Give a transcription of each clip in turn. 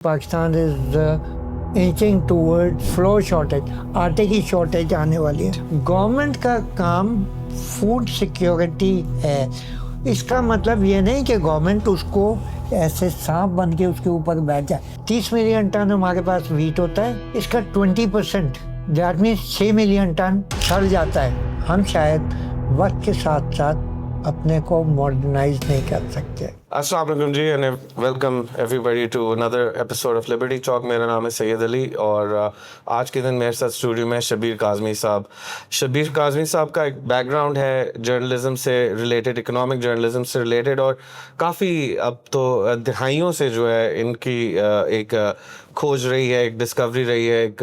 Pakistan is inching toward floor shortage, आटे की shortage आने वाली है। गवर्नमेंट का काम फूड सिक्योरिटी है। इसका मतलब ये नहीं कि गवर्नमेंट उसको ऐसे सांप बन के उसके ऊपर बैठ जाए। 30 मिलियन टन हमारे पास वीट होता है, इसका 20% दैट मीन्स 6 मिलियन टन सड़ जाता है। हम शायद वक्त के साथ साथ अपने को मॉडर्नाइज नहीं कर सकते। अस्सलाम वालेकुम जी and welcome everybody to another episode of Liberty Talk. मेरा नाम है सैयद अली और आज के दिन मेरे साथ स्टूडियो में शब्बीर काज़मी साहब। शब्बीर काज़मी साहब का एक बैकग्राउंड है जर्नलिज्म से रिलेटेड, इकोनॉमिक जर्नलिज्म से रिलेटेड, और काफ़ी अब तो दहाइयों से जो है इनकी एक खोज रही है, एक डिस्कवरी रही है, एक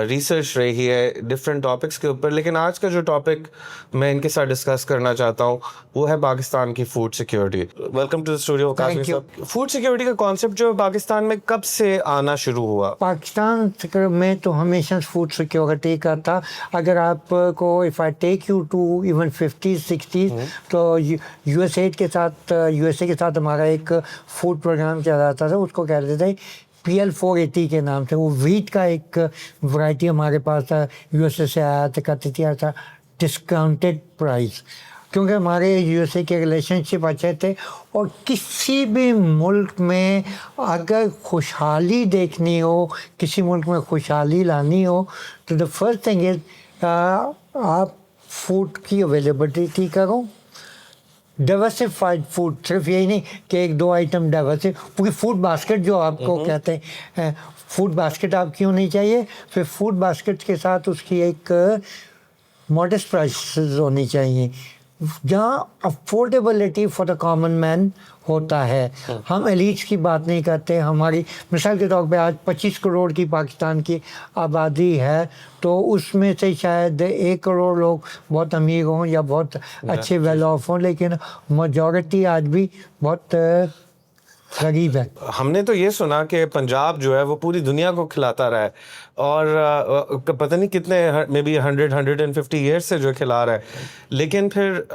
रिसर्च रही है डिफरेंट टॉपिक्स के ऊपर। लेकिन आज का जो टॉपिक मैं इनके साथ डिस्कस करना चाहता हूँ वो है पाकिस्तान की food security. Welcome to the studio Kazmi साहब। फूड सिक्योरिटी का कॉन्सेप्ट जो पाकिस्तान में कब से आना शुरू हुआ? पाकिस्तान में तो हमेशा फूड सिक्योरिटी का था। अगर आपको if I take you to even 50s 60s तो यूएसए के साथ हमारा एक फूड प्रोग्राम चल रहा था, उसको कहते थे PL480 के नाम से। वो वीट का एक वैरायटी हमारे पास था, यूएसए से आया था, कहते थे डिस्काउंटेड प्राइस, क्योंकि हमारे यूएसए के रिलेशनशिप अच्छे थे। और किसी भी मुल्क में अगर खुशहाली देखनी हो, किसी मुल्क में खुशहाली लानी हो, तो द फर्स्ट थिंग इज आप फूड की अवेलेबिलिटी करो। डाइवर्सिफाइड फूड, सिर्फ यही नहीं कि एक दो आइटम डाइवर्सिफ, पूरी फूड बास्केट जो आपको कहते हैं, फूड बास्केट आपकी होनी चाहिए। फिर फूड बास्केट के साथ उसकी एक मॉडेस्ट प्राइसेस होनी चाहिए, जहाँ affordability for the common man होता है। हम एलीट्स की बात नहीं करते। हमारी मिसाल के तौर पे आज 25 करोड़ की पाकिस्तान की आबादी है, तो उसमें से शायद 1 करोड़ लोग बहुत अमीर हों या बहुत अच्छे वेल ऑफ हों, लेकिन मेजॉरिटी आज भी बहुत गरीब है। हमने तो ये सुना कि पंजाब जो है वो पूरी दुनिया को खिलाता रहा है, और पता नहीं कितने मे बी 150 ईयर्स से जो खिला रहा है। लेकिन फिर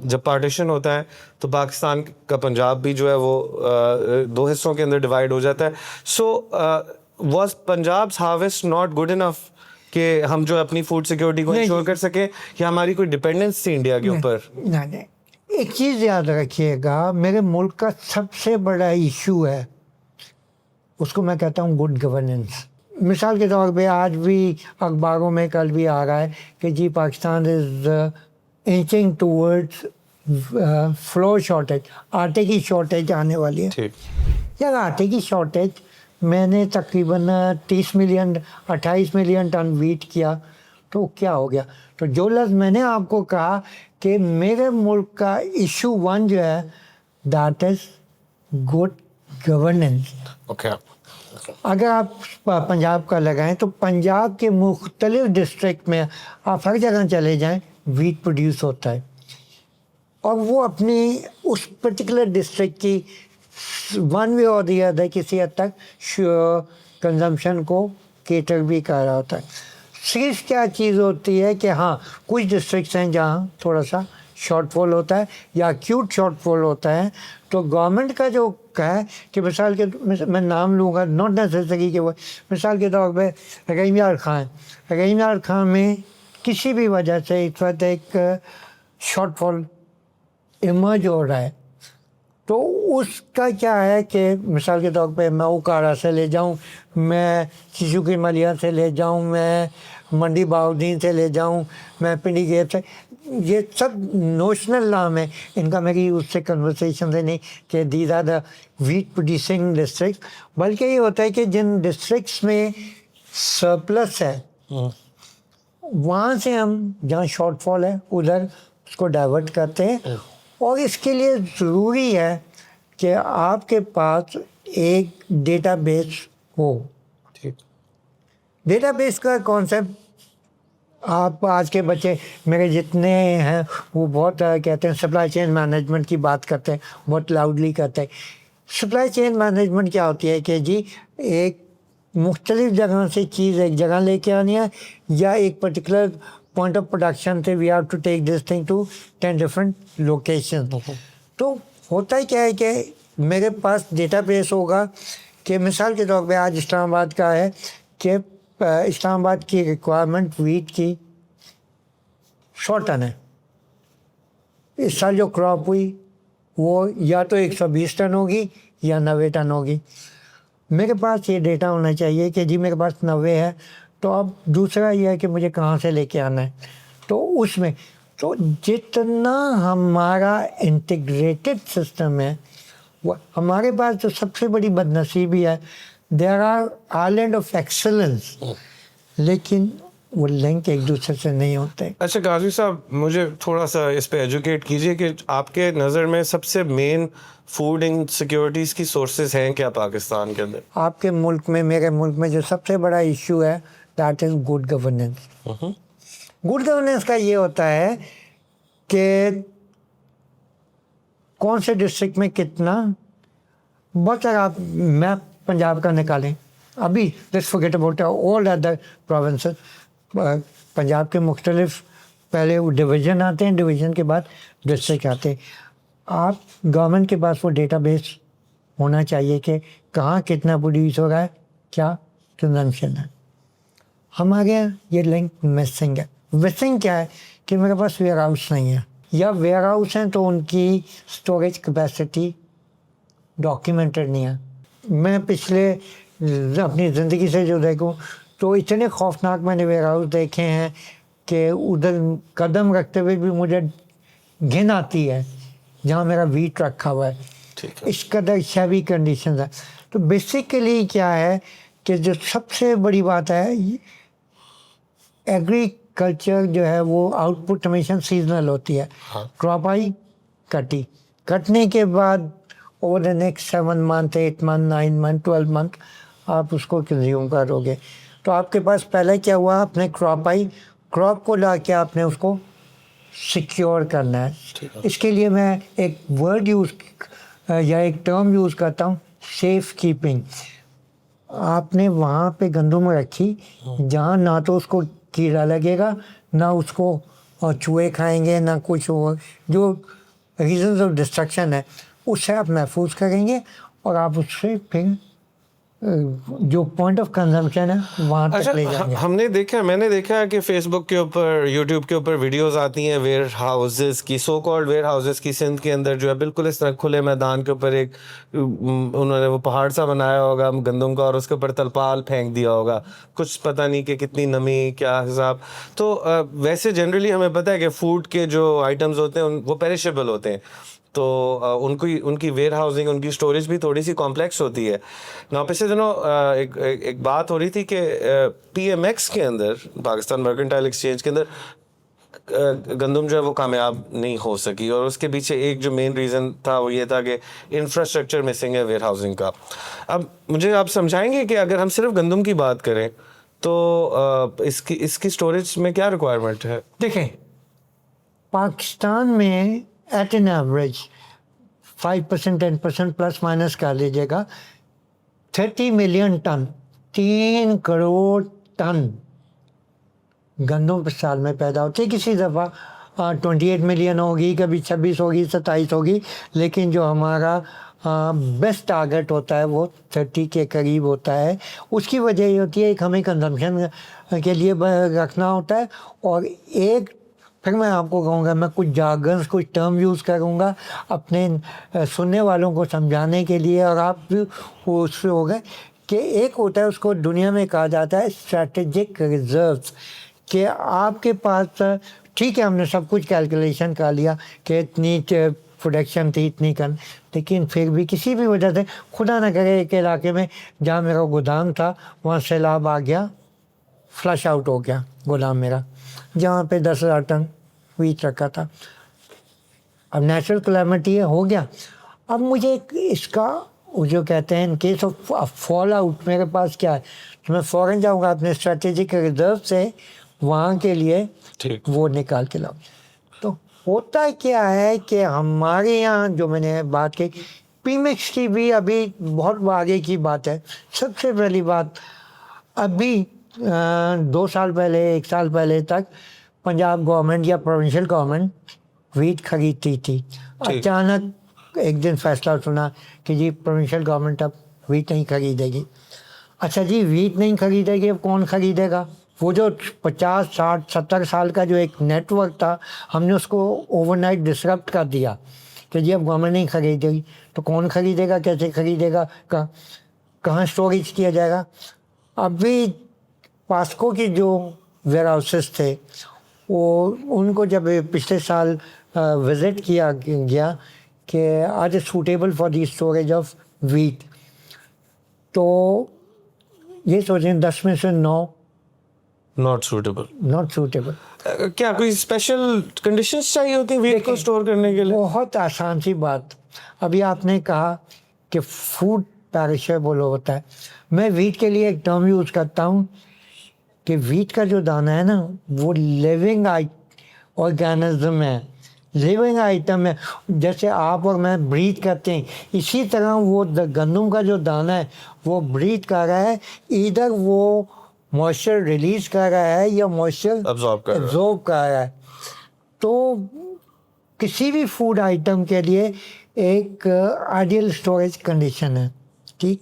जब पार्टीशन होता है तो पाकिस्तान का पंजाब भी जो है वो दो हिस्सों के अंदर डिवाइड हो जाता है। So was Punjab's harvest not good enough कि हम जो अपनी फूड सिक्योरिटी को इंश्योर कर सके, या हमारी कोई डिपेंडेंस थी इंडिया के ऊपर? नहीं, एक चीज़ याद रखिएगा, मेरे मुल्क का सबसे बड़ा इशू है, उसको मैं कहता हूँ गुड गवर्नेंस। मिसाल के तौर पे आज भी अखबारों में कल भी आ रहा है कि जी Pakistan is inching towards flour shortage, आटे की शॉर्टेज आने वाली है। ठीक, यार आटे की शॉर्टेज मैंने तकरीबन 28 मिलियन टन वीट किया, तो क्या हो गया? तो जो लफ्ज़ मैंने आपको कहा कि मेरे मुल्क का इशू 1 जो है that is good governance. Okay. अगर आप पंजाब का लगाएं तो पंजाब के मुख्तलिफ डिस्ट्रिक्ट में आप हर जगह चले जाएं, वीट प्रोड्यूस होता है, और वो अपनी उस पर्टिकुलर डिस्ट्रिक्ट की वन वे और दी अदर किसी हद तक कंजम्पशन को केटर भी कर रहा होता है। सिर्फ क्या चीज़ होती है कि हाँ, कुछ डिस्ट्रिक्ट्स हैं जहाँ थोड़ा सा शॉर्टफॉल होता है या एक्यूट शॉर्टफॉल होता है, तो गवर्नमेंट का जो है कि मिसाल के मैं नाम लूँगा, नॉट नेसेसरी कि वो मिसाल के तौर पे रहीम यार खान में किसी भी वजह से इस वक्त एक शॉर्टफॉल इमर्ज हो रहा है, तो उसका क्या है कि मिसाल के तौर पे मैं उकाड़ा से ले जाऊं, मैं शिशु की मलिया से ले जाऊं, मैं मंडी बाउद्दीन से ले जाऊं, मैं पिंडी गेट से, ये सब नोशनल नाम है इनका। मेरी उससे कन्वर्सेशन से नहीं कि these are the wheat producing district, बल्कि ये होता है कि जिन डिस्ट्रिक्ट्स में सरप्लस है वहाँ से हम जहाँ शॉर्टफॉल है उधर उसको डाइवर्ट करते हैं। और इसके लिए ज़रूरी है कि आपके पास एक डेटाबेस हो। ठीक। डेटाबेस का कॉन्सेप्ट आप आज के बच्चे मेरे जितने हैं वो बहुत कहते हैं सप्लाई चेन मैनेजमेंट की बात करते हैं, बहुत लाउडली करते हैं। सप्लाई चेन मैनेजमेंट क्या होती है कि जी एक मुख्तलिफ जगह से चीज़ एक जगह लेके आनी है, या एक particular point of production they we have to take this thing to 10 different location. तो होता ही क्या है कि मेरे पास डेटाबेस होगा کہ مثال کے طور پہ آج اسلام آباد کا ہے کہ اسلام آباد کی ریکوائرمنٹ ویٹ کی 100 ٹن ہے. اس سال جو کراپ ہوئی وہ یا تو 120 ٹن ہوگی یا 90 ٹن ہوگی. میرے پاس یہ ڈیٹا ہونا چاہیے کہ جی میرے پاس 90 ہے, تو اب دوسرا یہ ہے کہ مجھے کہاں سے لے کے آنا ہے. تو اس میں تو جتنا ہمارا انٹیگریٹڈ سسٹم ہے, وہ ہمارے پاس جو سب سے بڑی بد نصیبی ہے, there are island of excellence, لیکن وہ لنک ایک دوسرے سے نہیں ہوتے. اچھا قاضی صاحب, مجھے تھوڑا سا اس پہ ایجوکیٹ کیجیے کہ آپ کے نظر میں سب سے مین فوڈ انسیکیورٹیز کی سورسز ہیں کیا پاکستان کے اندر؟ آپ کے ملک میں, میرے ملک میں جو سب سے بڑا ایشو ہے that is good governance. Good governance کا یہ ہوتا ہے کہ کون سے ڈسٹرکٹ میں کتنا, بہت سارا آپ میپ پنجاب کا نکالیں, ابھی let's forget about all other provinces. Punjab کے مختلف پہلے وہ ڈویژن آتے ہیں, ڈویژن کے بعد ڈسٹرکٹ آتے ہیں. آپ گورنمنٹ کے پاس وہ ڈیٹا بیس ہونا چاہیے کہ کہاں کتنا پروڈیوس ہو رہا ہے, کیا کنزمپشن ہے. ہمارے یہاں یہ لنک مسنگ ہے. مسنگ کیا ہے کہ میرے پاس ویئر ہاؤس نہیں ہے, یا ویئر ہاؤس ہیں تو ان کی اسٹوریج کیپیسٹی ڈاکیومنٹڈ نہیں ہے. میں پچھلے اپنی زندگی سے جو دیکھوں تو اتنے خوفناک میں نے ویئر ہاؤس دیکھے ہیں کہ ادھر قدم رکھتے ہوئے بھی مجھے گھن آتی ہے جہاں میرا ویٹ رکھا ہوا ہے. اس قدر شیوی کنڈیشنز ہے. تو بیسیکلی کیا ہے کہ جو سب سے بڑی بات ہے, ایگریکلچر جو ہے وہ آؤٹ پٹ ہمیشہ سیزنل ہوتی ہے. کراپ آئی, کٹی, کٹنے کے بعد over the next 7 month 8 month 9 month 12 month آپ اس کو کنزیوم کرو گے. تو آپ کے پاس پہلے کیا ہوا, آپ نے کراپ آئی, کراپ کو لا کے آپ نے اس کو سیکیور کرنا ہے. اس کے لیے میں ایک ورڈ یوز یا ایک ٹرم یوز کرتا ہوں, سیف کیپنگ. آپ نے وہاں پہ گندم رکھی جہاں نہ تو اس کو کیڑا لگے گا, نہ اس کو چوہے کھائیں گے, نہ کچھ جو ریزنز آف ڈسٹرکشن ہے اس سے آپ محفوظ کریں گے, اور آپ اس سے پھر جو پوائنٹ آف کنزمپشن ہے وہاں تک لے جائیں گے. ہم نے دیکھا, میں نے دیکھا ہے کہ فیس بک کے اوپر, یوٹیوب کے اوپر ویڈیوز آتی ہیں ویئر ہاؤسز کی, سو کالڈ ویئر ہاؤسز کی. سندھ کے اندر جو ہے بالکل اس طرح کھلے میدان کے اوپر ایک انہوں نے وہ پہاڑ سا بنایا ہوگا گندم کا, اور اس کے اوپر تلپال پھینک دیا ہوگا, کچھ پتہ نہیں کہ کتنی نمی کیا حساب. تو ویسے جنرلی ہمیں پتہ ہے کہ فوڈ کے جو آئٹمز ہوتے ہیں وہ پیریشیبل ہوتے ہیں, تو ان کی ویئر ہاؤسنگ, ان کی اسٹوریج بھی تھوڑی سی کمپلیکس ہوتی ہے. نا پچھلے دنوں ایک بات ہو رہی تھی کہ پی ایم ایکس کے اندر, پاکستان مرکنٹائل ایکسچینج کے اندر گندم جو ہے وہ کامیاب نہیں ہو سکی, اور اس کے پیچھے ایک جو مین ریزن تھا وہ یہ تھا کہ انفراسٹرکچر مسنگ ہے ویئر ہاؤسنگ کا. اب مجھے آپ سمجھائیں گے کہ اگر ہم صرف گندم کی بات کریں تو اس کی اسٹوریج میں کیا ریکوائرمنٹ ہے؟ دیکھیں, پاکستان میں at an average 5% 10% plus minus کر لیجیے گا, 30 ملین ٹن, 3 کروڑ ٹن گندم سال میں پیدا ہوتی ہے. کسی دفعہ 28 ملین ہوگی, کبھی 26 ہوگی, 27 ہوگی, لیکن جو ہمارا بیسٹ ٹارگیٹ ہوتا ہے وہ 30 کے قریب ہوتا ہے. اس کی وجہ یہ ہوتی ہے ایک ہمیں کنزمپشن کے لیے رکھنا ہوتا ہے, اور ایک پھر میں آپ کو کہوں گا, میں کچھ جارگنز کچھ ٹرم یوز کروں گا اپنے سننے والوں کو سمجھانے کے لیے, اور آپ بھی اس سے ہو گئے کہ ایک ہوتا ہے اس کو دنیا میں کہا جاتا ہے اسٹریٹجک ریزروز, کہ آپ کے پاس ٹھیک ہے ہم نے سب کچھ کیلکولیشن کر لیا کہ اتنی پروڈکشن تھی اتنی کن, لیکن پھر بھی کسی بھی وجہ سے خدا نہ کرے ایک علاقے میں جہاں میرا گودام تھا وہاں سیلاب آ گیا, فلش آؤٹ ہو گیا گودام میرا, جہاں پہ 10,000 ٹن ویٹ رکھا تھا. اب نیچرل کلیمٹی ہے, ہو گیا. اب مجھے اس کا جو کہتے ہیں in case of fall out میرے پاس کیا ہے, تو میں فوراً جاؤں گا اپنے اسٹریٹجک ریزرو سے وہاں کے لیے وہ نکال کے لاؤں. تو ہوتا کیا ہے کہ ہمارے یہاں جو میں نے بات کی, پی میکس کی بھی ابھی بہت آگے کی بات ہے. سب سے پہلی بات, ابھی 2 سال پہلے 1 سال پہلے تک پنجاب گورنمنٹ یا پروونشل گورنمنٹ ویٹ خریدتی تھی. اچانک ایک دن فیصلہ سنا کہ جی پروونشل گورنمنٹ اب वीट नहीं खरीदेगी। अच्छा जी, वीट नहीं खरीदेगी, अब कौन खरीदेगा? वो जो 50, 60, 70 साल का जो एक नेटवर्क था, हमने उसको ओवरनाइट डिसरप्ट कर दिया कि जी अब गवर्नमेंट नहीं खरीदेगी, तो कौन खरीदेगा, कैसे खरीदेगा, कहाँ स्टोरेज किया जाएगा? अभी पास्को की जो वेयर हाउसेस थे, वो उनको जब पिछले साल विज़िट किया गया कि are suitable for the storage of wheat, तो ये सोचें 10 में से 9 नॉट सूटेबल। Not suitable. क्या कोई स्पेशल कंडीशंस चाहिए होती हैं वीट को स्टोर करने के लिए? बहुत आसान सी बात। अभी आपने कहा कि फूड पेरिशेबल होता है, मैं वीट के लिए एक टर्म यूज़ करता हूँ कि वीट का जो दाना है ना, वो लिविंग ऑर्गेनिज्म है, लिविंग आइटम है। जैसे आप और मैं ब्रीथ करते हैं, इसी तरह वो गंदम का जो दाना है वो ब्रीथ कर रहा है, इधर वो मॉइस्चर रिलीज कर रहा है या मॉइस्चर Absorb कर रहा है। तो किसी भी फूड आइटम के लिए एक आइडियल स्टोरेज कंडीशन है, ठीक।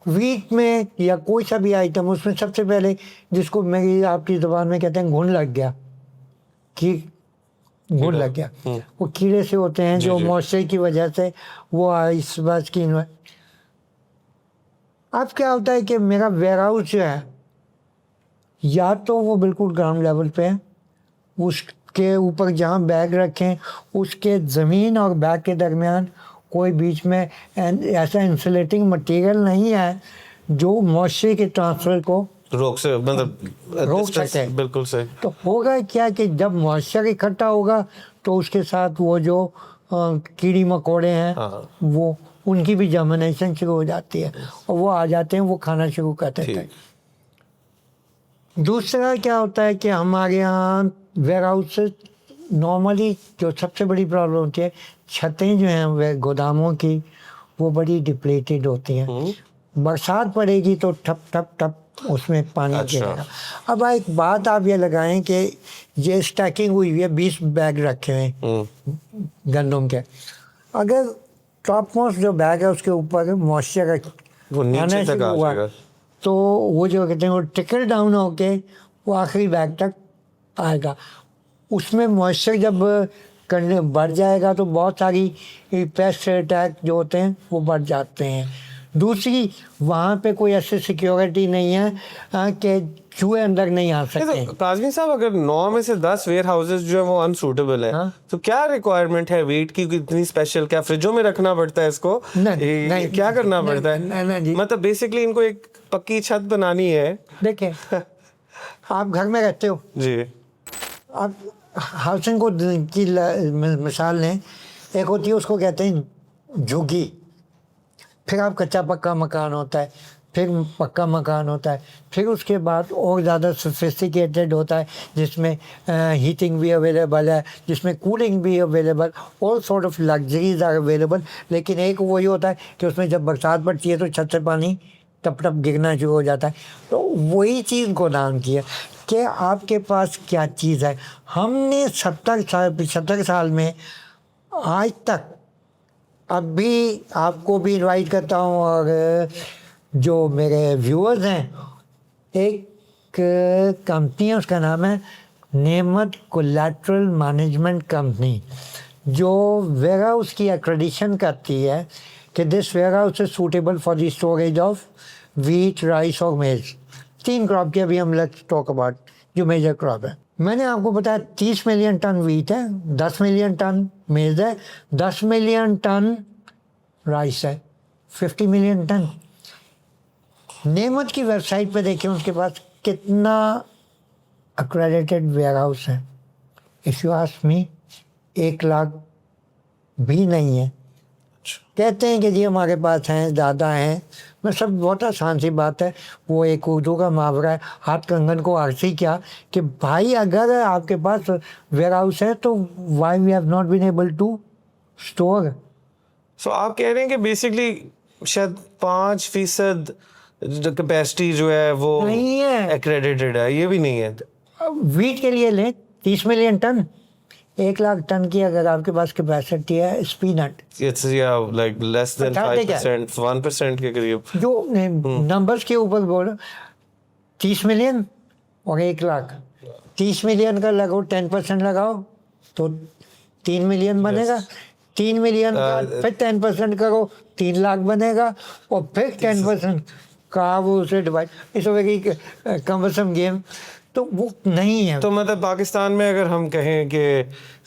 वीट में या कोई सा भी आइटम, उसमें सबसे पहले जिसको मेरी आपकी ज़बान में कहते हैं घुन लग गया, कि घुन लग गया, वो कीड़े से होते हैं जो मॉइस्चर की वजह से वो इस बात की। अब क्या होता है कि मेरा वेयर हाउस जो है, या तो वो बिल्कुल ग्राउंड लेवल पे है, उसके ऊपर जहाँ बैग रखें उसके ज़मीन और बैग के दरमियान कोई बीच में ऐसा इंसुलेटिंग मटेरियल नहीं है जो मॉइस्चर के ट्रांसफ़र को रोक से मतलब रोक सके। बिल्कुल सही। तो होगा क्या कि जब मॉइस्चर इकट्ठा होगा तो उसके साथ वो जो कीड़ी मकोड़े हैं, वो उनकी भी जर्मिनेशन शुरू हो जाती है और वो आ जाते हैं, वो खाना शुरू कर देते हैं। दूसरा क्या होता है कि हमारे यहाँ वेयर हाउस से नॉर्मली जो सबसे बड़ी प्रॉब्लम होती है, छतें जो हैं गोदामों की वो बड़ी डिप्लेटेड होती हैं। बरसात पड़ेगी तो ठप ठप ठप उसमें पानी गिरेगा। अब एक बात आप ये लगाएं कि ये स्टैकिंग हुई हुई है, 20 बैग रखे हुए हैं गंदम के, अगर टॉप मोस्ट जो बैग है उसके ऊपर मॉइस्चर आना शुरू हुआ तो वो जो कहते हैं वो टिकल डाउन होके वो आखिरी बैग तक आएगा। उसमें मॉइस्चर जब करने बढ़ जाएगा तो बहुत सारी पेस्ट अटैक जो होते हैं वो बढ़ जाते हैं। दूसरी, वहाँ पे कोई ऐसी सिक्योरिटी नहीं है कि चूहे अंदर नहीं आ सकते। काज़मी साहब, अगर 9 में से 10 वेयर हाउसेस जो है वो अनसूटेबल है, तो क्या रिक्वायरमेंट है वीट की इतनी स्पेशल? क्या फ्रिजों में रखना पड़ता है इसको? नहीं, क्या करना पड़ता है? मतलब बेसिकली इनको एक पक्की छत बनानी है। देखिए, आप घर में रहते हो जी, आप हाउसिंग को की मिसाल लें, एक होती है उसको कहते हैं झुग्गी, फिर आप कच्चा पक्का मकान होता है, फिर पक्का मकान होता है, फिर उसके बाद और ज़्यादा सोफिस्टिकेटेड होता है जिसमें हीटिंग भी अवेलेबल है, जिसमें कूलिंग भी available, all sort of luxuries are available. लेकिन एक वही होता है कि उसमें जब बरसात पड़ती है तो छत से पानी टप टप गिरना शुरू हो जाता है। तो वही चीज़ गोदाम की है कि आपके पास क्या चीज़ है। हमने 75 साल में आज तक, अभी आपको भी इनवाइट करता हूँ और जो मेरे व्यूअर्स हैं, एक कंपनी है उसका नाम है नेमत कोलैटरल मैनेजमेंट कंपनी, जो वेयर हाउस की एक्रेडिशन करती है कि this warehouse is suitable for the storage of wheat, rice और मेज। 3 क्रॉप के अभी हम लेट्स टॉक अबाउट जो मेजर क्रॉप है। मैंने आपको बताया 30 मिलियन टन वीट है, 10 मिलियन टन मेज है, 10 मिलियन टन राइस है, 50 मिलियन टन। नेमत की वेबसाइट पे देखिए उसके पास कितना अक्रेडिटेड वेयर हाउस है। If you ask me, 1 lakh भी नहीं है। कहते हैं कि जी हमारे पास हैं, ज़्यादा हैं। मैं सब बहुत आसान सी बात है, वो एक उर्दू का मुहावरा है, हाथ कंगन को आरसी क्या, कि भाई अगर आपके पास वेयर हाउस है तो why we have not been able to store. So आप कह रहे हैं कि बेसिकली शायद 5% कैपेसिटी जो है वो नहीं है, एक्रेडिटेड है, ये भी नहीं है। वीट के लिए लें 30 मिलियन टन, 1 लाख टन की अगर आपके पास कैपेसिटी है स्पीनट, It's yeah, like less than बताते क्या? 5%, 1% के करीब. जो नंबर्स के ऊपर बोलो 30 मिलियन और 1 लाख, 30 मिलियन का लगाओ 10% लगाओ तो 3 मिलियन बनेगा, 3 मिलियन का फिर 10% करो 3 लाख बनेगा, और फिर 10% का वो उसे divide, it's a very cumbersome game, तो वो नहीं है। तो मतलब पाकिस्तान में अगर हम कहें कि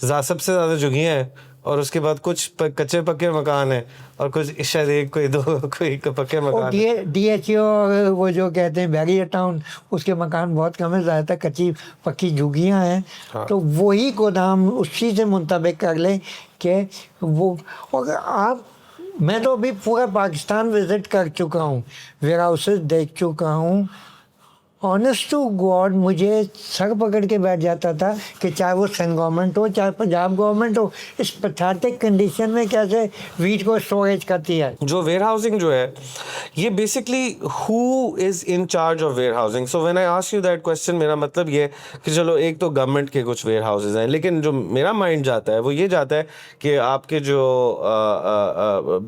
सबसे ज़्यादा झुग्गियाँ हैं और उसके बाद कुछ कच्चे पक्के मकान हैं और कुछ शायद एक कोई दो कोई पक्के और मकान हैं। DHO और वो जो कहते हैं बैरियर टाउन, उसके मकान बहुत कम है, ज़्यादातर कच्ची पक्की झुग्गियाँ हैं। हाँ। तो वही गोदाम उसी से मुंतबिक कर लें कि वो, और आप, मैं तो अभी पूरा पाकिस्तान विज़िट कर चुका हूँ, वेयर हाउसेस देख चुका हूँ। ऑनेस्ट टू गॉड मुझे सर पकड़ के बैठ जाता था कि चाहे वो सेंट्रल गवर्नमेंट हो चाहे पंजाब गवर्नमेंट हो, इस पैथेटिक कंडीशन में कैसे वीट को स्टोरेज करती है। जो वेयर हाउसिंग जो है ये basically who is in charge of warehousing? So when I ask you that question, मेरा मतलब ये कि चलो एक तो गवर्नमेंट के कुछ वेयर हाउसेज हैं, लेकिन जो मेरा माइंड जाता है वो ये जाता है कि आपके जो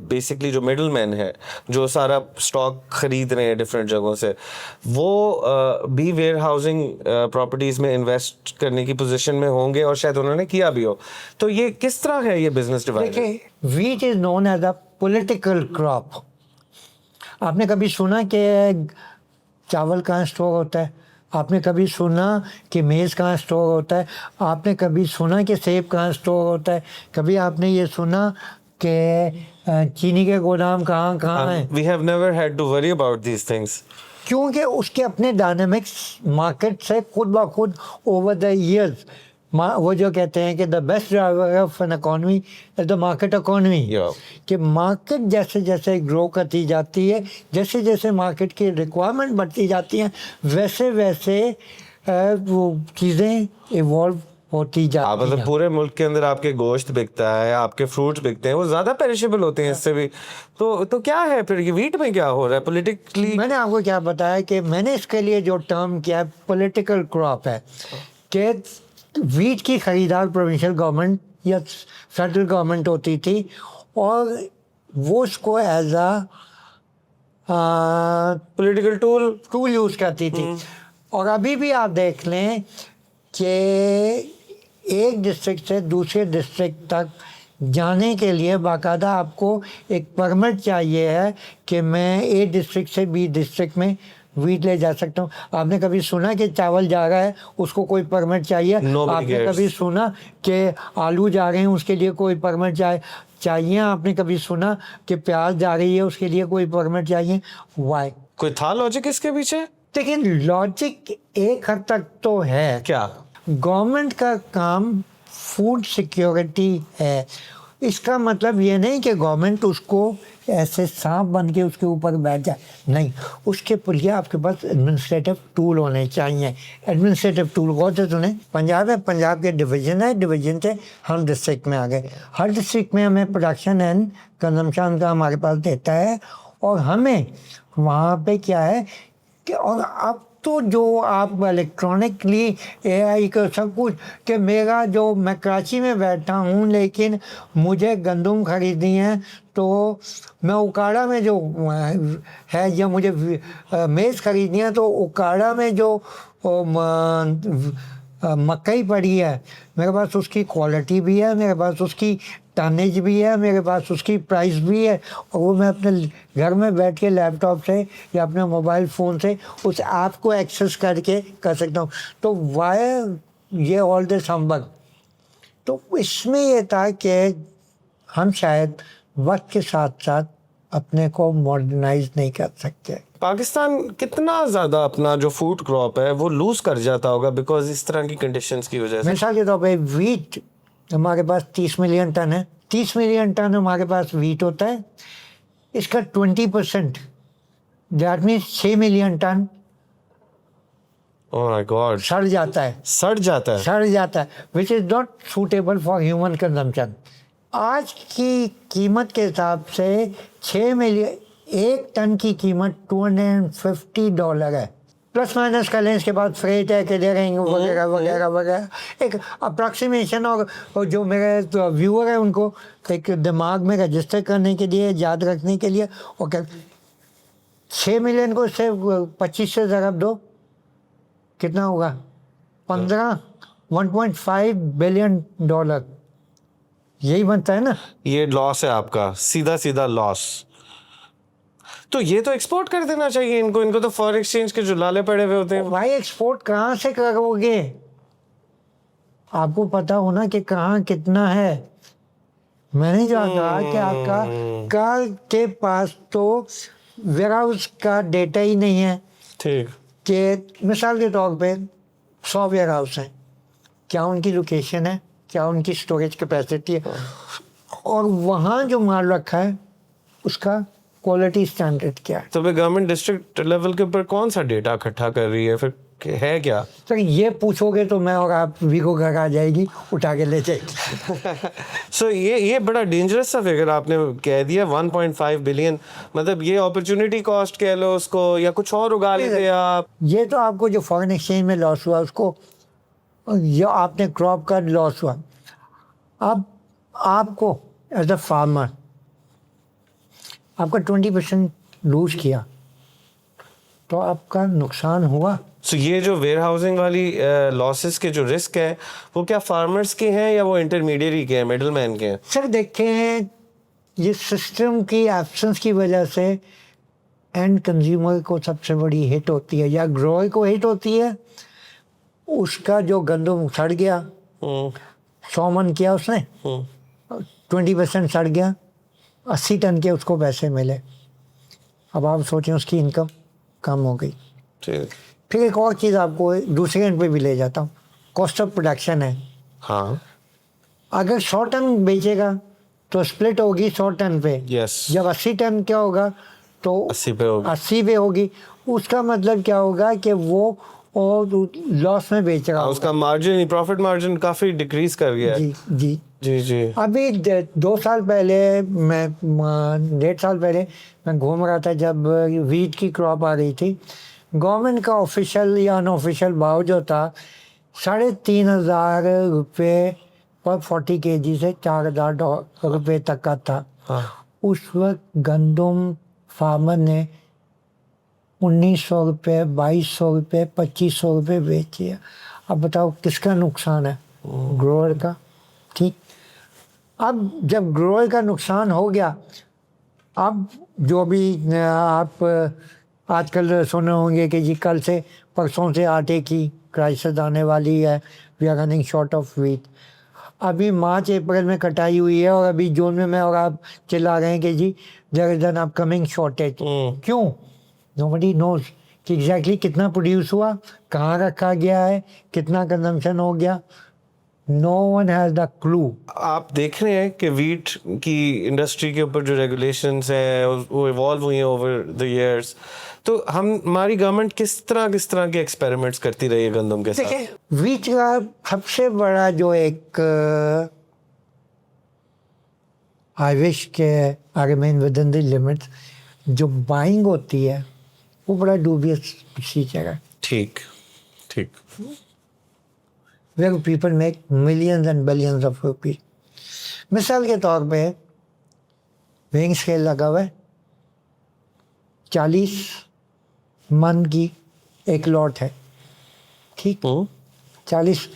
बेसिकली जो मिडल मैन है जो सारा स्टॉक खरीद रहे हैं डिफरेंट जगहों से, वो भी वेयर हाउसिंग प्रॉपर्टीज में इन्वेस्ट करने की पोजीशन में होंगे और शायद उन्होंने किया भी हो। तो ये किस तरह है ये बिजनेस डिवाइड? देखिए, wheat is known as a political crop. आपने कभी सुना कि चावल कहाँ स्टोर होता है? आपने कभी सुना कि मेज़ कहाँ स्टोर होता है? आपने कभी सुना कि सेब कहाँ स्टोर होता है? कभी आपने ये सुना कि चीनी के गोदाम कहाँ कहाँ हैं? We have never had to worry about these things, क्योंकि उसके अपने डायनेमिक्स मार्केट से खुद ब खुद ओवर द ईयर्स, वो जो कहते हैं कि the best driver of an economy is the market economy, कि मार्केट जैसे जैसे ग्रो करती जाती है, जैसे जैसे मार्केट की रिक्वायरमेंट बढ़ती जाती हैं, वैसे वैसे वो चीज़ें इवॉल्व होती जाती मतलब हैं। पूरे मुल्क के अंदर आपके गोश्त बिकता है, आपके फ्रूट्स बिकते हैं, वो ज़्यादा पेरिशेबल होते हैं इससे भी। तो क्या है फिर ये वीट में क्या हो रहा है पॉलिटिकली? मैंने आपको क्या बताया कि मैंने इसके लिए जो टर्म किया है पॉलिटिकल क्रॉप है, कि वीट की खरीदार प्रोविंशियल गवर्नमेंट या फेडरल गवर्नमेंट होती थी और वो उसको as a political tool use करती थी। और अभी भी आप देख लें कि एक डिस्ट्रिक्ट से दूसरे डिस्ट्रिक्ट तक जाने के लिए बाकायदा आपको एक परमिट चाहिए है कि मैं ए डिस्ट्रिक्ट से बी डिस्ट्रिक्ट में वीट ले जा सकता हूँ। आपने कभी सुना कि चावल जा रहा है उसको कोई परमिट चाहिए? आपने कभी सुना कि आलू जा रहे हैं उसके लिए कोई परमिट चाहिए? आपने कभी सुना कि प्याज जा रही है उसके लिए कोई परमिट चाहिए? वाई? कोई था लॉजिक इसके पीछे? लेकिन लॉजिक एक हद तक तो है। क्या? गवर्नमेंट का काम फूड सिक्योरिटी है। इसका मतलब ये नहीं कि गवर्नमेंट उसको ऐसे सांप बन के उसके ऊपर बैठ जाए, नहीं, उसके लिए आपके पास एडमिनिस्ट्रेटिव टूल होने चाहिए। एडमिनिस्ट्रेटिव टूल गौर से सुने, पंजाब है, पंजाब के डिवीज़न है, डिवीज़न से हम डिस्ट्रिक्ट में आ गए। हर डिस्ट्रिक्ट में हमें प्रोडक्शन एंड कंजम्पशन का हमारे पास देता है और हमें वहाँ पे क्या है कि, और अब तो जो आप इलेक्ट्रॉनिकली AI का सब कुछ, कि मेरा जो मैं कराची में बैठा हूँ लेकिन मुझे गंदम खरीदनी है तो मैं उकाड़ा में जो है, या मुझे मेज़ खरीदनी है तो उकाड़ा में जो मकई पड़ी है मेरे पास उसकी क्वालिटी भी है, मेरे पास उसकी टनेज भी है, मेरे पास उसकी प्राइस भी है, और वो मैं अपने घर में बैठ के लैपटॉप से या अपने मोबाइल फ़ोन से उस ऐप को एक्सेस करके कर सकता हूँ। तो वाई ये ऑल दिस हम्बग? तो इसमें ये था कि हम शायद वक्त के साथ साथ अपने को मॉडर्नाइज नहीं कर सकते। पाकिस्तान कितना ज़्यादा अपना जो फूड क्रॉप है वो लूज कर जाता होगा बिकॉज इस तरह की कंडीशंस की वजह से? मिसाल के तौर पे वीट हमारे पास 30 मिलियन टन है, 30 मिलियन टन हमारे पास वीट होता है, इसका 20% that means 6 million ton oh my god सड़ जाता है, सड़ जाता है which is not suitable for human consumption. आज की कीमत के हिसाब से 6 मिलियन, एक टन की कीमत $250 है। پلس مائنس کر لیں, اس کے بعد فریٹ ہے, کلیئرنگ وغیرہ وغیرہ وغیرہ, ایک اپروکسیمیشن. اور جو میرے ویور ہیں ان کو ایک دماغ میں رجسٹر کرنے کے لیے, یاد رکھنے کے لیے, اور 6 ملین کو اس سے 25 سے ضرب دو, کتنا ہوگا؟ 1.5 بلین ڈالر. یہی بنتا ہے نا. یہ لاس ہے آپ کا, سیدھا سیدھا لاس. تو یہ تو ایکسپورٹ کر دینا چاہیے ان کو تو فارن ایکسچینج کے جو لالے پڑے ہوئے ہوتے ہیں. بھائی ایکسپورٹ کہاں سے کرو گے؟ آپ کو پتا ہونا کہ کہاں کتنا ہے. میں نے جو کہا کہ آپ کا کار کے پاس تو ویئر ہاؤس کا ڈیٹا ہی نہیں ہے. ٹھیک. کہ مثال کے طور پہ 100 ویئر ہاؤس ہیں, کیا ان کی لوکیشن ہے, کیا ان کی اسٹوریج کیپیسٹی ہے, اور وہاں جو مال رکھا ہے اس کا کوالٹی اسٹینڈرڈ کیا ہے. تو پھر گورنمنٹ ڈسٹرکٹ لیول کے اوپر کون سا ڈیٹا اکٹھا کر رہی ہے, پھر ہے کیا؟ سر یہ پوچھو گے تو میں اور آپ ویگو گھر آ جائے گی, اٹھا کے لے جائے گی. سو یہ بڑا ڈینجرس سا فگر آپ نے کہہ دیا, 1.5 بلین. مطلب یہ اپرچونٹی کاسٹ کہہ لو اس کو, یا کچھ اور اگا لیتے آپ. یہ تو آپ کو جو فارن ایکسچینج میں لاس ہوا اس کو, یا آپ نے کراپ کا لاس ہوا, اب آپ کو ایز اے فارمر آپ کا 20% لوز کیا تو آپ کا نقصان ہوا. سو یہ جو ویئر ہاؤسنگ والی لاسز کے جو رسک ہے وہ کیا فارمرز کے ہیں یا وہ انٹرمیڈیری کے ہیں, مڈل مین کے ہیں؟ سر دیکھیں, یہ سسٹم کی ایبسنس کی وجہ سے اینڈ کنزیومر کو سب سے بڑی ہٹ ہوتی ہے, یا گروئر کو ہٹ ہوتی ہے. اس کا جو گندم سڑ گیا, 100 من کیا اس نے, 20% سڑ گیا, 80 ٹن کے اس کو پیسے ملے. اب آپ سوچیں اس کی انکم کم ہو گئی. پھر ایک اور چیز آپ کو دوسرے اینڈ پہ بھی لے جاتا ہوں, کاسٹ آف پروڈکشن ہے. ہاں, اگر 100 ٹن بیچے گا تو اسپلٹ ہوگی 100 ٹن پہ. یس. جب 80 ٹن کیا ہوگا تو 80 پہ ہوگی. 80 پہ ہوگی. اس کا مطلب کیا ہوگا کہ وہ اور لاس میں بیچ رہا اس کا مارجن, پروفٹ مارجن کافی ڈیکریز کر گیا ہے. جی جی جی جی. ابھی 2 سال پہلے میں 1.5 سال پہلے میں گھوم رہا تھا جب ویٹ کی کراپ آ رہی تھی. گورنمنٹ کا آفیشیل یا ان آفیشیل بھاؤ جو تھا 3,500 روپے پر 40 kg سے 4,000 روپے تک کا تھا. اس وقت گندم فارمر نے 1,900 روپے, 2,200 روپے, 2,500 روپے بیچے. اب بتاؤ کس کا نقصان ہے؟ گروئر کا. ٹھیک, اب جب گروئر کا نقصان ہو گیا, اب جو بھی آپ آج کل سنے ہوں گے کہ جی کل سے پرسوں سے آٹے کی کرائسس آنے والی ہے, we are running short of wheat. ابھی مارچ اپریل میں کٹائی ہوئی ہے اور ابھی جون میں اور آپ چلا رہے ہیں کہ جی there is an upcoming shortage. کیوں؟ نوبڈی نوز کہ ایگزیکٹلی کتنا پروڈیوس ہوا, کہاں رکھا گیا ہے, کتنا کنزمپشن ہو گیا. نو ون ہیز دا کلو. آپ دیکھ رہے ہیں کہ ویٹ کی انڈسٹری کے اوپر جو ریگولیشنس ہیں وہ ایوالو ہوئی ہیں اوور دا ایئرس, تو ہماری گورنمنٹ کس طرح کے ایکسپیریمنٹس کرتی رہی ہے گندم کے ساتھ؟ ویٹ کا سب سے بڑا جو ایک آئی وش کے remain with in the limit جو بائنگ ہوتی ہے وہ بڑا ڈوبیس پروسیجر ہے. ٹھیک ٹھیک. where people make millions and billions of rupees. مثال کے طور پہ ویئنگ اسکیل لگا ہوا ہے, 40 من کی ایک لاٹ ہے. ٹھیک, 40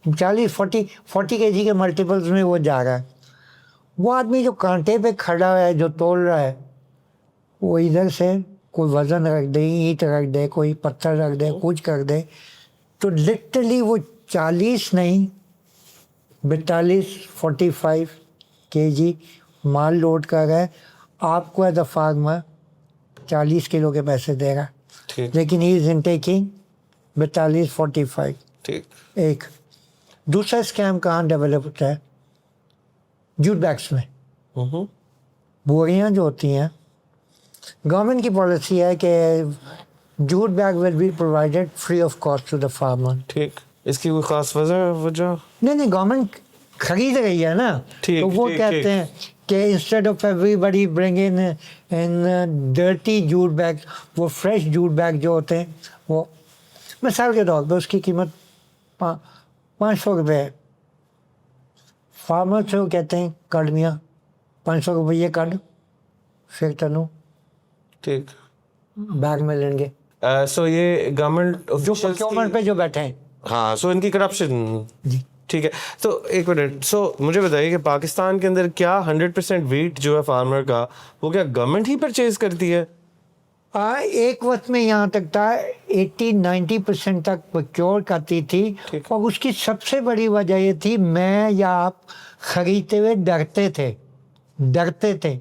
kg کے ملٹیپلز میں وہ جا رہا ہے. وہ آدمی جو کانٹے پہ کھڑا ہے جو تول رہا ہے وہ ادھر سے کوئی وزن رکھ دے, اینٹ رکھ دے, کوئی پتھر رکھ دے, کچھ کر دے, تو لٹرلی وہ 40 نہیں 45 kg مال لوڈ کر رہا ہے. آپ کو ایز اے فارمر 40 کلو کے پیسے دے رہا ہے, لیکن ہی از ان ٹیکنگ 45. ایک دوسرا اسکیم کہاں ڈیولپ ہوتا ہے؟ جوٹ بیگس میں. بوریاں جو ہوتی ہیں, گورنمنٹ کی پالیسی ہے کہ jute bag will be provided free of cost to the farmer. ٹھیک, اس کی کوئی خاص وجہ نہیں, گورنمنٹ خرید رہی ہے نا, تو وہ کہتے ہیں کہ instead of everybody bring in dirty jute bag, وہ فریش جوٹ بیگ جو ہوتے ہیں وہ मिसाल के तौर पर उसकी कीमत 500 रुपये है। फार्मर से वो कहते हैं कड़ मियाँ 500 रुपये कड़, फिर तनु ठीक। बैग में लेंगे सो ये गवर्नमेंट जो प्रोक्योरमेंट पे जो बैठे हैं। हाँ, सो इनकी करप्शन। जी ठीक है, तो एक मिनट, सो मुझे बताइए कि पाकिस्तान के अंदर क्या 100% वीट जो है फार्मर का, वो क्या गवर्नमेंट ही परचेज करती है? एक वक्त में यहाँ तक था 80-90% तक प्रोक्योर करती थी, और उसकी सबसे बड़ी वजह ये थी मैं या आप खरीदते हुए डरते थे।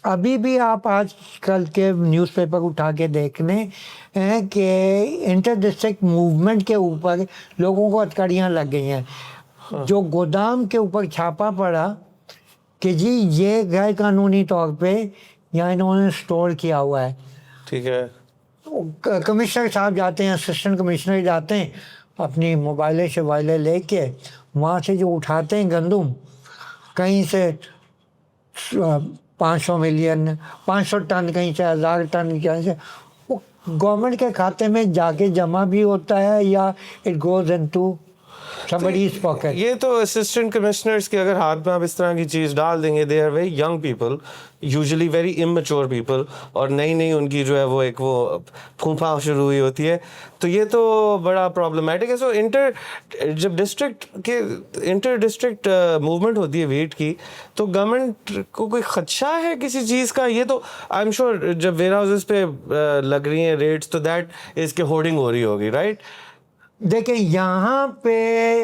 अभी भी आप आजकल के न्यूज़पेपर उठा के देखने हैं कि इंटर डिस्ट्रिक्ट मूवमेंट के ऊपर लोगों को हथकड़ियाँ लग गई हैं। जो गोदाम के ऊपर छापा पड़ा कि जी ये गैर कानूनी तौर पे यहाँ इन्होंने स्टोर किया हुआ है। ठीक है, कमिश्नर साहब जाते हैं, असिस्टेंट कमिश्नर जाते हैं अपनी मोबाइलें शवाइलें लेके, वहाँ से जो उठाते हैं गंदुम कहीं से 500 मिलियन 500 टन, कहीं से 1000 टन, कहीं से वो गवर्नमेंट के खाते में जाके जमा भी होता है या it goes into somebody's pocket। ये तो असिस्टेंट कमिश्नर्स के अगर हाथ में आप इस तरह की चीज़ डाल देंगे, they are very young people, usually very immature people, और नई उनकी जो है वो एक वो फूफा शुरू हुई होती है, तो ये तो बड़ा प्रॉब्लमेटिक है। सो जब इंटर डिस्ट्रिक्ट मूवमेंट होती है वीट की, तो गवर्नमेंट को कोई खदशा है किसी चीज़ का? ये तो आई एम श्योर जब वेयर हाउसेस पे लग रही हैं रेट्स, तो दैट इसके होर्डिंग हो रही होगी, राइट? देखिए यहाँ पे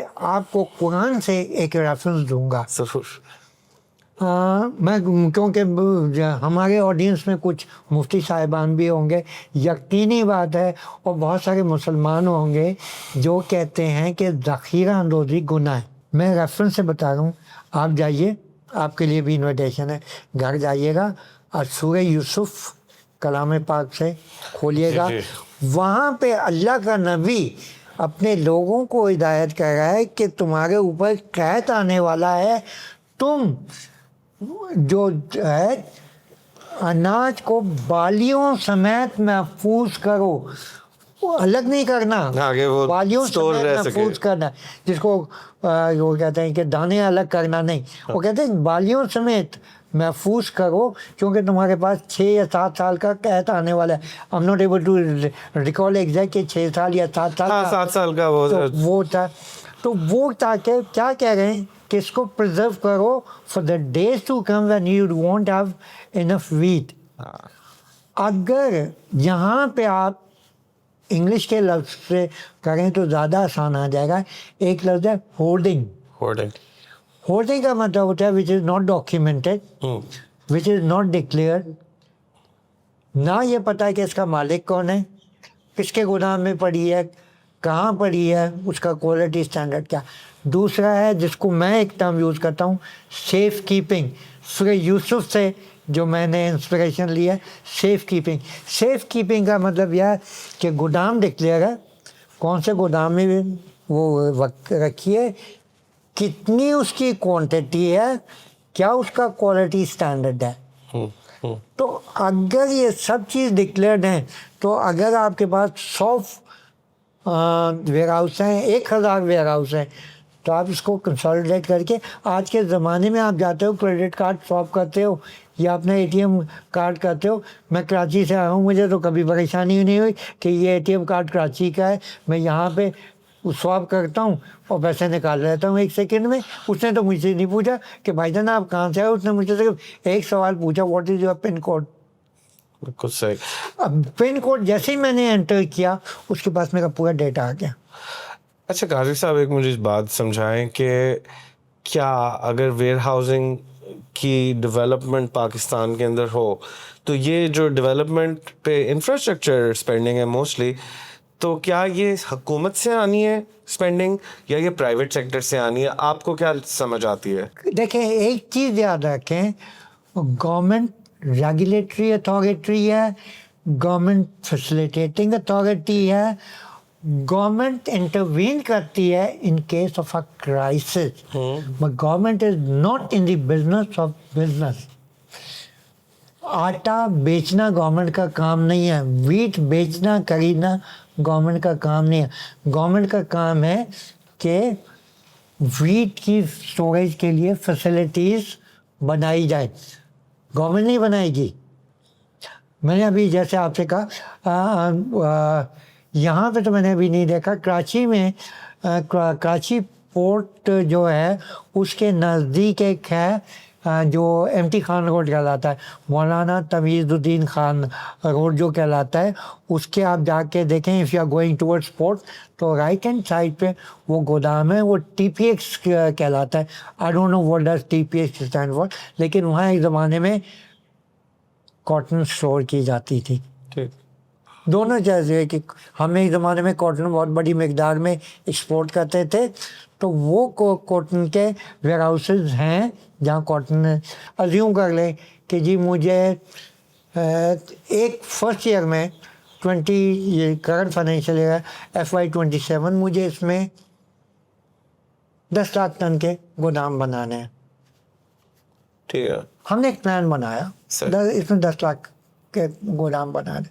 आपको कुरान से एक रेफरेंस दूंगा जरूर। मैं, क्योंकि हमारे ऑडियंस में कुछ मुफ्ती साहिबान भी होंगे, यकीनी बात है, और बहुत सारे मुसलमान होंगे जो कहते हैं कि ज़ख़ीरा अंदोज़ी गुनाह है। मैं रेफरेंस से बता रहा हूँ, आप जाइए, आपके लिए भी इन्विटेशन है, घर जाइएगा और सूरह यूसुफ कलाम पाक से खोलिएगा, वहाँ पे अल्लाह का नबी अपने लोगों को हिदायत कर रहा है कि तुम्हारे ऊपर कैद आने वाला है, तुम जो है अनाज को बालियों समेत महफूज करो, वो अलग नहीं करना, आगे वो बालियों स्टोर समेत रह महफूज सके। करना, जिसको वो कहते हैं कि दाने अलग करना नहीं, वो कहते हैं बालियों समेत महफूज करो, क्योंकि तुम्हारे पास 6 या 7 साल का कैद आने वाला है। I am not able to recall exact कि 6 साल या 7 साल हाँ, 7 साल का वो था। तो वो ताकि क्या कह रहे हैं कि इसको प्रिजर्व करो for the days to come when you won't have enough wheat. अगर यहाँ पे आप इंग्लिश के लफ्ज़ से करें तो ज़्यादा आसान आ जाएगा। एक लफ्ज़ है होर्डिंग। होर्डिंग का मतलब होता है which is not documented, which is not declared, ना ये पता है कि इसका मालिक कौन है, किसके गोदाम में पड़ी है, कहाँ पड़ी है, उसका क्वालिटी स्टैंडर्ड क्या। दूसरा है जिसको मैं एक टर्म यूज़ करता हूँ, सेफ कीपिंग। सूरह यूसुफ से जो मैंने इंस्पिरेशन लिया है, सेफ कीपिंग। सेफ कीपिंग का मतलब यह है कि गोदाम डिक्लेयर है, कौन से गोदाम में वो रखी है, कितनी उसकी क्वांटिटी है, क्या उसका क्वालिटी स्टैंडर्ड है। तो अगर ये सब चीज़ डिक्लेयर्ड हैं, तो अगर आपके पास 100 वेयर हाउस हैं, 1000 वेयर हाउस हैं, तो आप इसको कंसोलिडेट करके, आज के ज़माने में आप जाते हो क्रेडिट कार्ड स्वैप करते हो या अपना एटीएम कार्ड करते हो। मैं कराची से आया हूँ, मुझे तो कभी परेशानी नहीं हुई कि ये एटीएम कार्ड कराची का है, मैं यहाँ पे स्वैप करता हूँ और पैसे निकाल लेता हूँ 1 सेकंड में। उसने तो मुझसे नहीं पूछा कि भाईजान आप कहाँ से आए, उसने मुझसे सिर्फ एक सवाल पूछा, what is your pin code. बिल्कुल सही। अब पिन कोड जैसे ही मैंने एंटर किया, उसके पास मेरा पूरा डेटा आ गया। अच्छा काजी साहब, एक मुझे बात समझाएं कि क्या अगर वेयर हाउसिंग की डेवलपमेंट पाकिस्तान के अंदर हो, तो ये जो डेवलपमेंट पे इंफ्रास्ट्रक्चर स्पेंडिंग है मोस्टली, तो क्या ये हुकूमत से आनी है स्पेंडिंग या ये प्राइवेट सेक्टर से आनी है? आपको क्या समझ आती है? देखें, एक चीज़ याद रखें, गवर्नमेंट रेगुलेटरी अथॉरिटी है, गवर्नमेंट फैसिलिटेटिंग अथॉरिटी है, गवर्नमेंट इंटरवीन करती है in case of a crisis, but government is not in the business of business. आटा बेचना गवर्नमेंट का काम नहीं है, वीट बेचना खरीदना गवर्नमेंट का काम नहीं है। गवर्नमेंट का काम है कि वीट की स्टोरेज के लिए फैसिलिटीज़ बनाई जाए, गवर्नमेंट नहीं बनाएगी। मैंने अभी जैसे आपसे कहा यहाँ पे तो मैंने अभी नहीं देखा, कराची में कराची पोर्ट जो है उसके नज़दीक एक है जो एमटी खान रोड कहलाता है, मौलाना तमीज़ुद्दीन खान रोड जो कहलाता है, उसके आप जाके देखें if you are going towards port तो राइट हैंड साइड पे वो गोदाम है, वो टीपीएक्स कहलाता है। I don't know what does TPX stand for, लेकिन वहाँ एक ज़माने में कॉटन स्टोर की जाती थी। ठीक। दोनों चीज़ें कि हम एक ज़माने में कॉटन बहुत बड़ी मकदार में एक्सपोर्ट करते थे, तो वो कॉटन के वेयर हाउसेज हैं जहाँ कॉटन अज्यूम कर लें कि जी मुझे एक फर्स्ट ईयर में 20 ये करंट फाइनेंशियल ईयर FY27 मुझे इसमें 10 लाख टन के गोदाम बनाने हैं। ठीक है। हमने एक प्लान बनाया, इसमें 10 लाख के गोदाम बना दें।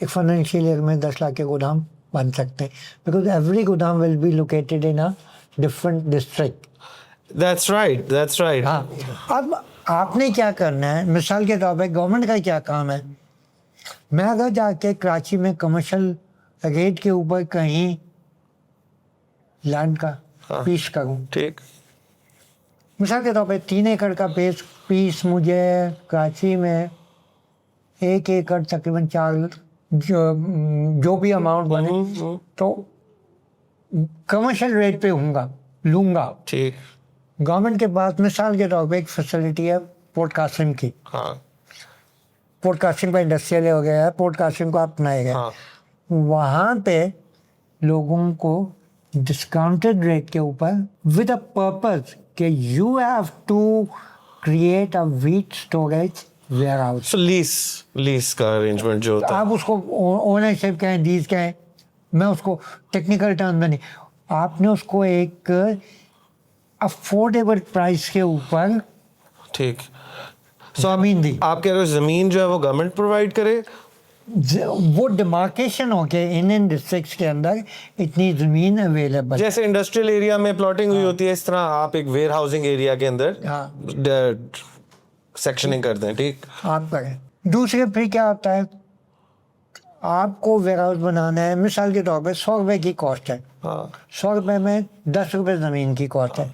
एक फाइनेंशियल ईयर में 10 लाख के गोदाम बन सकते हैं, बिकॉज एवरी गोदाम will be located in a different district. That's right, that's right. हाँ, अब आपने क्या करना है, मिसाल के तौर पे गवर्नमेंट का क्या काम है, मैं अगर जाके कराची में कमर्शियल रेट के ऊपर कहीं लैंड का हाँ। पीस करूँ, ठीक। मिसाल के तौर पे 3 एकड़ का पीस मुझे कराची में 1 एकड़ तकरीबन 4 जो भी अमाउंट बने तो कमर्शियल रेट पे लूँगा। ठीक। गवर्नमेंट के पास मिसाल के तौर पे एक फैसिलिटी है पोर्ट कासिम की, हाँ। पोर्ट कासिम का इंडस्ट्रियल हो गया है, पोर्ट कासिम को अपनाया गया। हाँ। वहाँ पे लोगों को डिस्काउंटेड रेट के ऊपर विद अ पर्पस कि you have to create a wheat storage warehouse. So lease का अरेंजमेंट जो होता है। आप उसको ओनरशिप कहें, लीज कहें, मैं उसको टेक्निकल टर्म में नहीं, आपने उसको एक अफोर्डेबल प्राइस के ऊपर ठीक। जमीन दी। आप कह रहे हो जमीन जो है वो गवर्नमेंट प्रोवाइड करे? वो डिमार्केशन हो के इन डिस्ट्रिक्ट्स के अंदर इतनी ज़मीन अवेलेबल, जैसे इंडस्ट्रियल एरिया में प्लॉटिंग हुई होती है, इस तरह आप एक वेयर हाउसिंग एरिया के अंदर हाँ सेक्शनिंग करते हैं। ठीक। आप करें। दूसरे फिर क्या होता है, आपको वेयर हाउस बनाना है, मिसाल के तौर पे 100 रुपये की कॉस्ट है, हाँ। 100 रुपये में 10 रुपये ज़मीन की कॉस्ट है।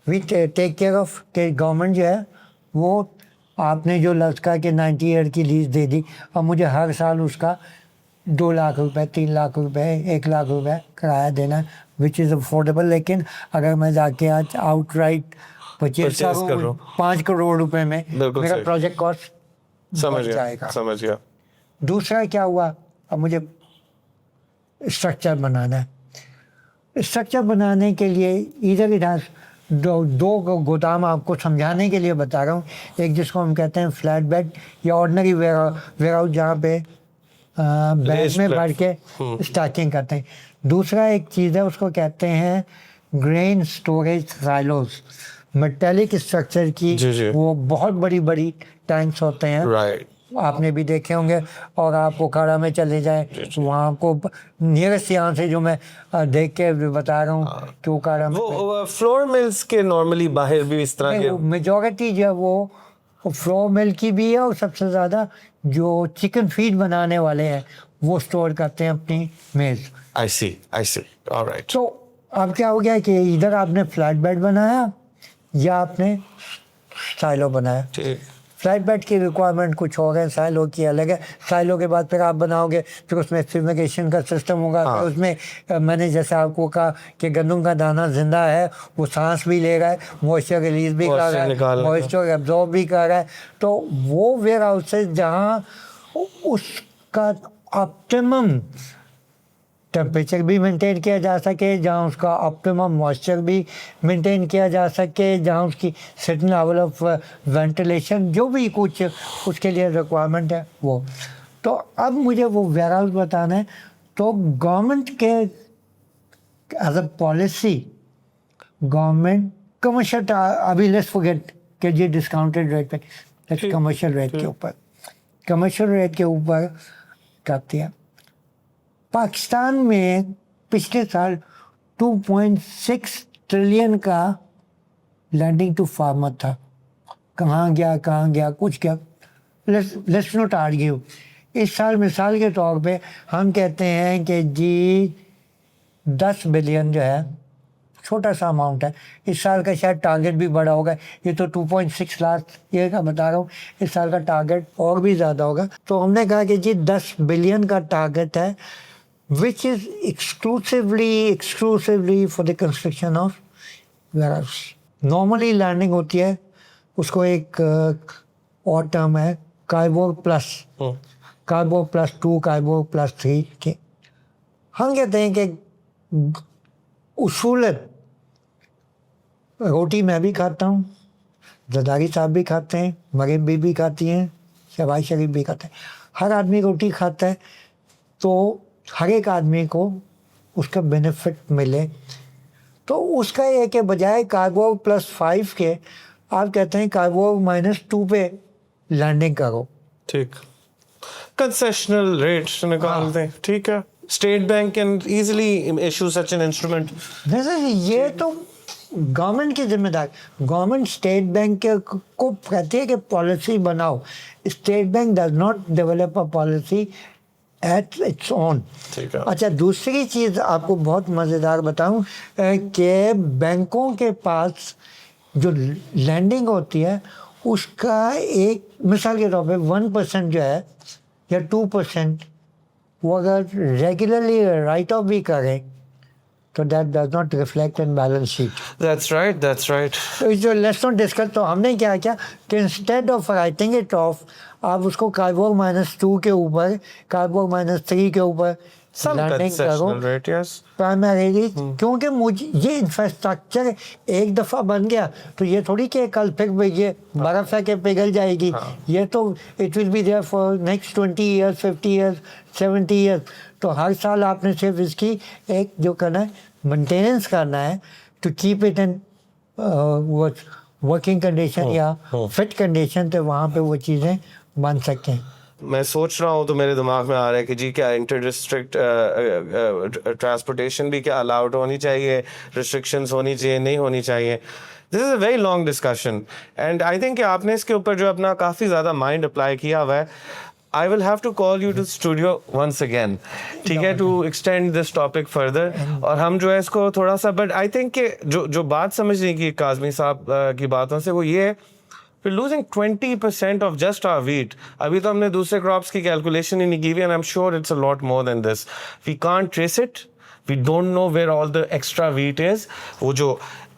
वी टेक केयर ऑफ के गवर्नमेंट जो है वो आपने जो लश्का के 90 ईयर की लीज दे दी, और मुझे हर साल उसका 2 लाख रुपए, 3 लाख रुपए, 1 लाख रुपए किराया देना, विच इज़ अफोर्डेबल। लेकिन अगर मैं जाके आज आउटराइट परचेज करूँ 5 करोड़ रुपए में, मेरा प्रोजेक्ट कॉस्ट समझ गया। दूसरा क्या हुआ, अब मुझे स्ट्रक्चर बनाना है। स्ट्रक्चर बनाने के लिए इधर इधर दो गोदाम आपको समझाने के लिए बता रहा हूँ। एक जिसको हम कहते हैं फ्लैट बेड या ऑर्डिनरी वेयर हाउस जहाँ पे बैग में भर के स्टैकिंग करते हैं। दूसरा एक चीज़ है उसको कहते हैं grain storage silos, metallic structure की जी। वो बहुत बड़ी टैंक्स होते हैं, राइट। आपने भी देखे होंगे। और आप पोखरा में चले जाएं, वहाँ को नियरेस्ट यहाँ से जो मैं देख के बता रहा हूँ कि पोखरा में वो फ्लोर मिल्स के नॉर्मली बाहर भी इस तरह के मेजॉरिटी जो है वो फ्लोर मिल की भी है, और सबसे ज़्यादा जो चिकन फीड बनाने वाले हैं वो स्टोर करते हैं अपनी मेज़। आई सी ऑलराइट। तो अब क्या हो गया कि इधर आपने फ्लैट बेड बनाया या आपने साइलो बनाया। ठीक। फ्लैट बेड की रिक्वायरमेंट कुछ हो गए, साइलो की अलग है। साइलो के बाद फिर आप बनाओगे, फिर उसमें फ्यूमिगेशन का सिस्टम होगा। हाँ। फिर उसमें मैंने जैसे आपको कहा कि गंदम का दाना जिंदा है, वो सांस भी ले रहा है, मॉइस्चर रिलीज भी कर रहा है, मॉइस्चर एब्जॉर्ब भी कर रहा है। तो वो वेयर हाउसेज जहाँ उसका ऑप्टिमम टेम्परेचर भी मेंटेन किया जा सके, जहाँ उसका ऑप्टिमम मॉइस्चर भी मेंटेन किया जा सके, जहाँ उसकी सर्टेन लेवल ऑफ वेंटिलेशन जो भी कुछ उसके लिए रिक्वायरमेंट है वो। तो अब मुझे वो वेयर हाउस बताना है। तो गवर्नमेंट के as a policy government commercial, अभी लेट्स फॉरगेट कि जी डिस्काउंटेड रेट पे, कमर्शियल रेट के ऊपर, कमर्शियल रेट के ऊपर करते हैं। पाकिस्तान में पिछले साल 2.6 ट्रिलियन का लैंडिंग टू फार्मर था। कहाँ गया कुछ क्या, लेट्स नॉट आर्ग्यू। इस साल मिसाल के तौर पे हम कहते हैं कि जी 10 बिलियन जो है छोटा सा अमाउंट है। इस साल का शायद टारगेट भी बड़ा होगा, ये तो 2.6 लाख ये का बता रहा हूँ, इस साल का टारगेट और भी ज़्यादा होगा। तो हमने कहा कि जी 10 बिलियन का टारगेट है, which is exclusively for the construction of warehouse. Normally lending होती है, उसको एक और टर्म है काइबोर प्लस 2, काइबोर प्लस 3 के। हम कहते हैं कि उसूलन रोटी मैं भी खाता हूँ, जरदारी साहब भी खाते हैं, मरीम बीबी खाती हैं, शहबाज शरीफ भी खाते हैं, हर आदमी रोटी खाता है, तो हर एक आदमी को उसका बेनिफिट मिले। तो उसका ये कि बजाय कार्बो +5 के आप कहते हैं कार्बो -2 पे लैंडिंग करो। ठीक, कंसेशनल रेट्स निकाल दें, ठीक है। State bank can easily issue such an instrument. ये तो गवर्नमेंट की जिम्मेदारी, गवर्नमेंट स्टेट बैंक को कहती है कि पॉलिसी बनाओ। State bank does not develop a policy at its own. अच्छा, दूसरी चीज़ आपको बहुत मज़ेदार बताऊं कि बैंकों के पास जो लैंडिंग होती है उसका एक मिसाल के तौर पे 1% जो है या 2% वो अगर रेगुलरली राइट ऑफ भी करें तो that does not reflect in balance sheet. That's right. तो जो लेट्स नॉट डिस्कस, तो हमने क्या किया कि instead of writing it of आप उसको कार्बोर -2 के ऊपर, कार्बोर -3 के ऊपर लैंडिंग करो प्राइमरीली। क्योंकि मुझे ये इंफ्रास्ट्रक्चर एक दफ़ा बन गया तो ये थोड़ी कि कल फिर ये बर्फ़ है कि पिघल जाएगी। ये तो it will be there for next 20 years, 50 years, 70 years. तो हर साल आपने सिर्फ इसकी एक जो करना है मेंटेनेंस करना है to keep it in working condition या फिट कंडीशन, तो वहाँ पे वो चीज़ें बन सकते हैं। मैं सोच रहा हूँ तो मेरे दिमाग में आ रहा है कि जी क्या इंटर डिस्ट्रिक्ट ट्रांसपोर्टेशन भी क्या अलाउड होनी चाहिए, रिस्ट्रिक्शंस होनी चाहिए, नहीं होनी चाहिए। This is a very long discussion and I think कि आपने इसके ऊपर जो अपना काफ़ी ज़्यादा माइंड अप्लाई किया हुआ है। I will have to call you to studio once again, ठीक है, to extend this topic further। और हम जो है इसको थोड़ा सा, but I think कि जो बात समझने की काज़मी साहब की बातों से वो ये है, we're losing 20% of just our wheat। अभी तो हमने दूसरे क्रॉप्स की कैलकुलेशन ही नहीं की हुई, and I'm sure it's a lot more than this। We can't trace it, we don't know where all the extra wheat is। वो जो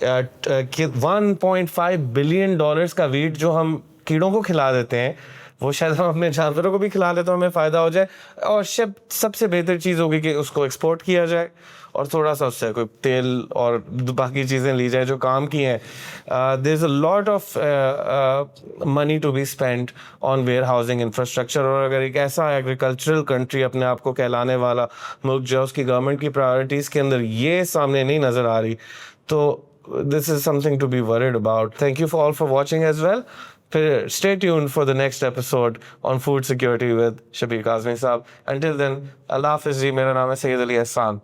$1.5 billion का wheat जो हम कीड़ों को खिला देते हैं, वो शायद हम अपने जानवरों को भी खिला लें तो हमें फ़ायदा हो जाए। और सबसे बेहतर चीज़ होगी कि उसको एक्सपोर्ट किया जाए और थोड़ा सा उससे कोई तेल और बाकी चीज़ें ली जाए जो काम की हैं। There is a lot of money to be spent on warehousing infrastructure. और अगर एक ऐसा एग्रीकल्चरल कंट्री अपने आप को कहलाने वाला मुल्क जो है उसकी गवर्नमेंट की प्रायोरिटीज़ के अंदर ये सामने नहीं नज़र आ रही, तो this is something to be worried about। Thank you all for watching as well। फिर stay tuned for the next episode on food security with Shabir Kazmi साहब। Until then, अल्लाह हाफ़िज़ जी, मेरा नाम है सैयद अली एहसान।